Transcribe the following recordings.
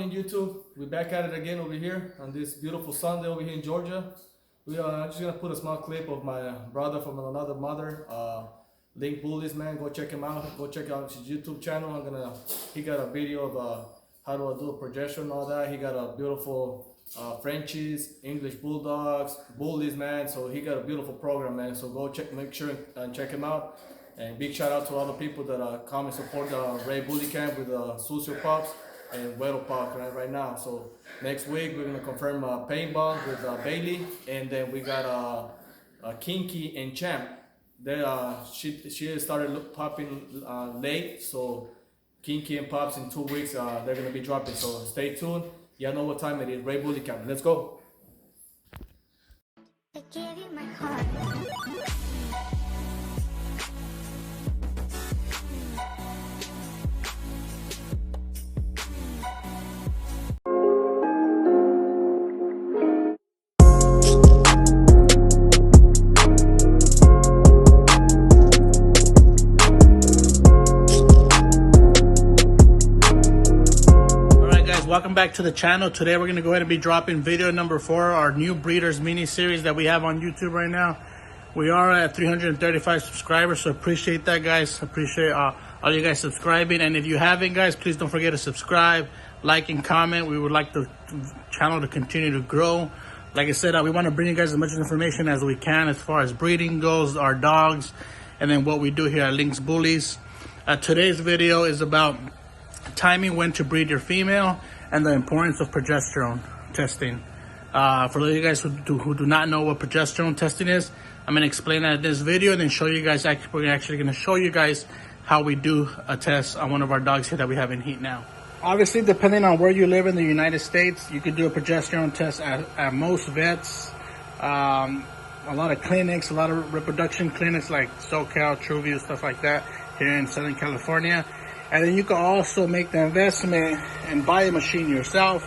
morning, YouTube. We're back at it again over here on this beautiful Sunday over here in Georgia. We are just gonna put a small clip of my brother from another mother, Link Bullies, man. Go check him out. Go check out his YouTube channel. He got a video of how to do a projection and all that. He got a beautiful Frenchies, English Bulldogs, Bullies, man. So he got a beautiful program, man. So go make sure and check him out. And big shout out to all the people that come and support the Ray BullyCamp with Sucio Pops and Weddle Pop right now. So next week we're gonna confirm paintball with Bailey, and then we got Kinky and Champ. She started popping late, so Kinky and Pops in 2 weeks they're gonna be dropping. So stay tuned. Y'all know what time it is. Ray BullyCamp. Let's go. I gave you my heart. Welcome back to the channel. Today we're going to go ahead and be dropping video number 4, our new breeders mini series that we have on YouTube right now. We are at 335 subscribers, so appreciate that, guys. Appreciate all you guys subscribing, and if you haven't, guys, please don't forget to subscribe, like, and comment. We would like the channel to continue to grow. Like I said, we want to bring you guys as much information as we can as far as breeding goes, our dogs, and then what we do here at Link's Bullies. Today's video is about timing when to breed your female and the importance of progesterone testing. For those of you guys who do not know what progesterone testing is, I'm going to explain that in this video, and then show you guys, we're actually going to show you guys how we do a test on one of our dogs here that we have in heat now. Obviously, depending on where you live in the United States, you could do a progesterone test at most vets, a lot of clinics, a lot of reproduction clinics like SoCal, TrueView, stuff like that here in Southern California. And then you can also make the investment and buy a machine yourself.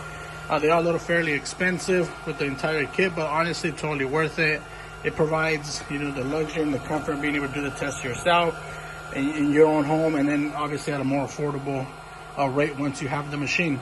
They are a little fairly expensive with the entire kit, but honestly, totally worth it. It provides, the luxury and the comfort of being able to do the test yourself in your own home, and then obviously at a more affordable rate once you have the machine.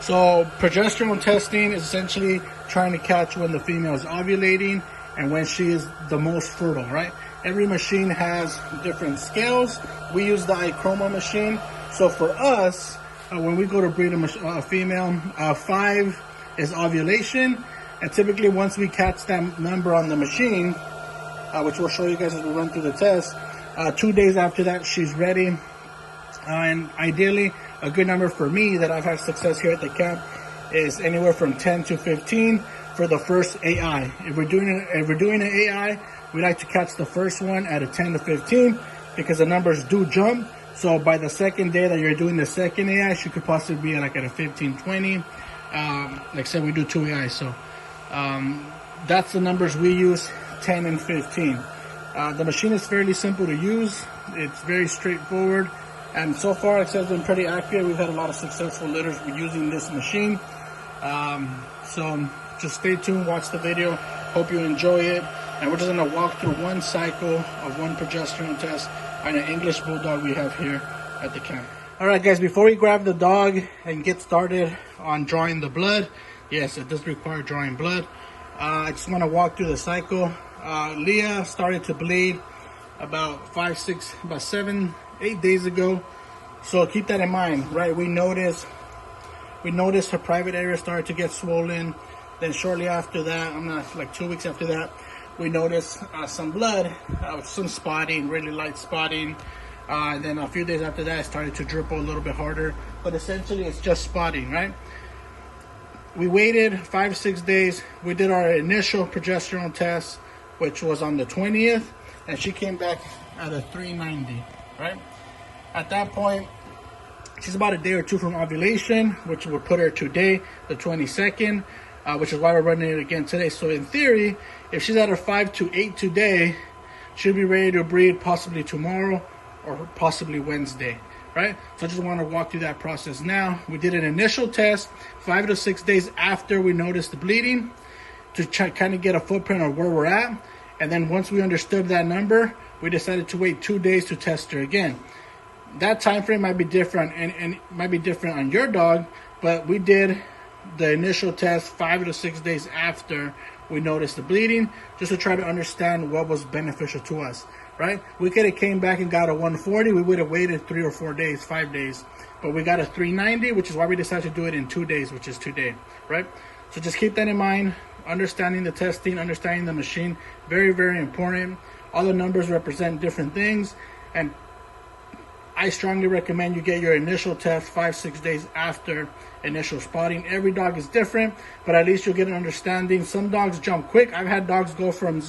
So progesterone testing is essentially trying to catch when the female is ovulating and when she is the most fertile, right? Every machine has different scales. We use the iChroma machine. So for us, when we go to breed a female, 5 is ovulation. And typically once we catch that number on the machine, which we'll show you guys as we run through the test, 2 days after that, she's ready. And ideally, a good number for me that I've had success here at the camp is anywhere from 10 to 15 for the first AI. If we're doing an AI, we like to catch the first one at a 10 to 15 because the numbers do jump. So by the second day that you're doing the second AI, she could possibly be like at a 15, 20. Like I said, we do 2 AIs. So that's the numbers we use, 10 and 15. The machine is fairly simple to use. It's very straightforward. And so far, it has been pretty accurate. We've had a lot of successful litters using this machine. So just stay tuned, watch the video. Hope you enjoy it. And we're just going to walk through one cycle of one progesterone test on an English Bulldog we have here at the camp. All right, guys, before we grab the dog and get started on drawing the blood, yes, it does require drawing blood. I just want to walk through the cycle. Leah started to bleed about 7, 8 days ago. So keep that in mind, right? We noticed her private area started to get swollen. Then shortly after that, like 2 weeks after that, we noticed some blood, some spotting, really light spotting. And then a few days after that, it started to drip a little bit harder. But essentially, it's just spotting, right? We waited 5, 6 days. We did our initial progesterone test, which was on the 20th. And she came back at a 390, right? At that point, she's about a day or 2 from ovulation, which would put her today, the 22nd. Which is why we're running it again today. So in theory, if she's at her 5 to 8 today, she'll be ready to breed possibly tomorrow or possibly Wednesday, right? So I just want to walk through that process now. We did an initial test 5 to 6 days after we noticed the bleeding to kind of get a footprint of where we're at. And then once we understood that number, we decided to wait 2 days to test her again. That time frame might be different and might be different on your dog, But we did the initial test 5 to 6 days after we noticed the bleeding, just to try to understand what was beneficial to us, right? We could have came back and got a 140. We would have waited 3 or 4 days, 5 days. But we got a 390, which is why we decided to do it in 2 days, which is today, right? So just keep that in mind. Understanding the testing, understanding the machine, very, very important. All the numbers represent different things, and I strongly recommend you get your initial test 5-6 days after initial spotting. Every dog is different, but at least you'll get an understanding. Some dogs jump quick. I've had dogs go from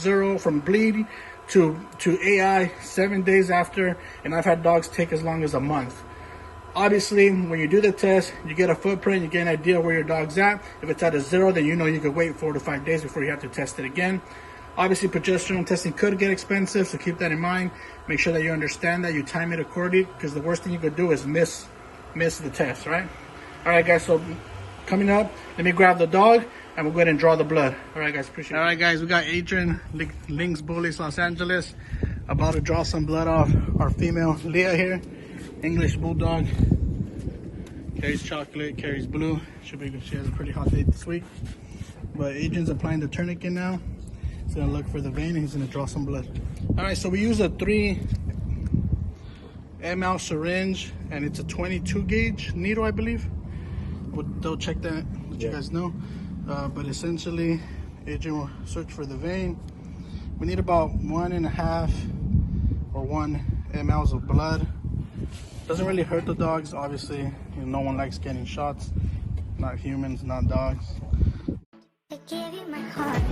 bleeding to AI 7 days after, and I've had dogs take as long as a month. Obviously, when you do the test, you get a footprint, you get an idea where your dog's at. If it's at a 0, then you know you could wait 4 to 5 days before you have to test it again. Obviously, progesterone testing could get expensive, so keep that in mind. Make sure that you understand that, you time it accordingly, because the worst thing you could do is miss the test, right? All right, guys, so coming up, let me grab the dog, and we'll go ahead and draw the blood. All right, guys, appreciate it. All right, guys, we got Adrian, Link's Bullies, Los Angeles, about to draw some blood off our female Leah here. English Bulldog. Carries chocolate, carries blue. Should be good. She has a pretty hot day this week. But Adrian's applying the tourniquet now. He's gonna look for the vein and he's gonna draw some blood. All right, so we use a 3 ml syringe, and it's a 22 gauge needle, I believe. They'll check that, let you guys know. But essentially, Adrian will search for the vein. We need about 1.5 or 1 mLs of blood. Doesn't really hurt the dogs, obviously. You know, no one likes getting shots. Not humans, not dogs. I gave you my heart.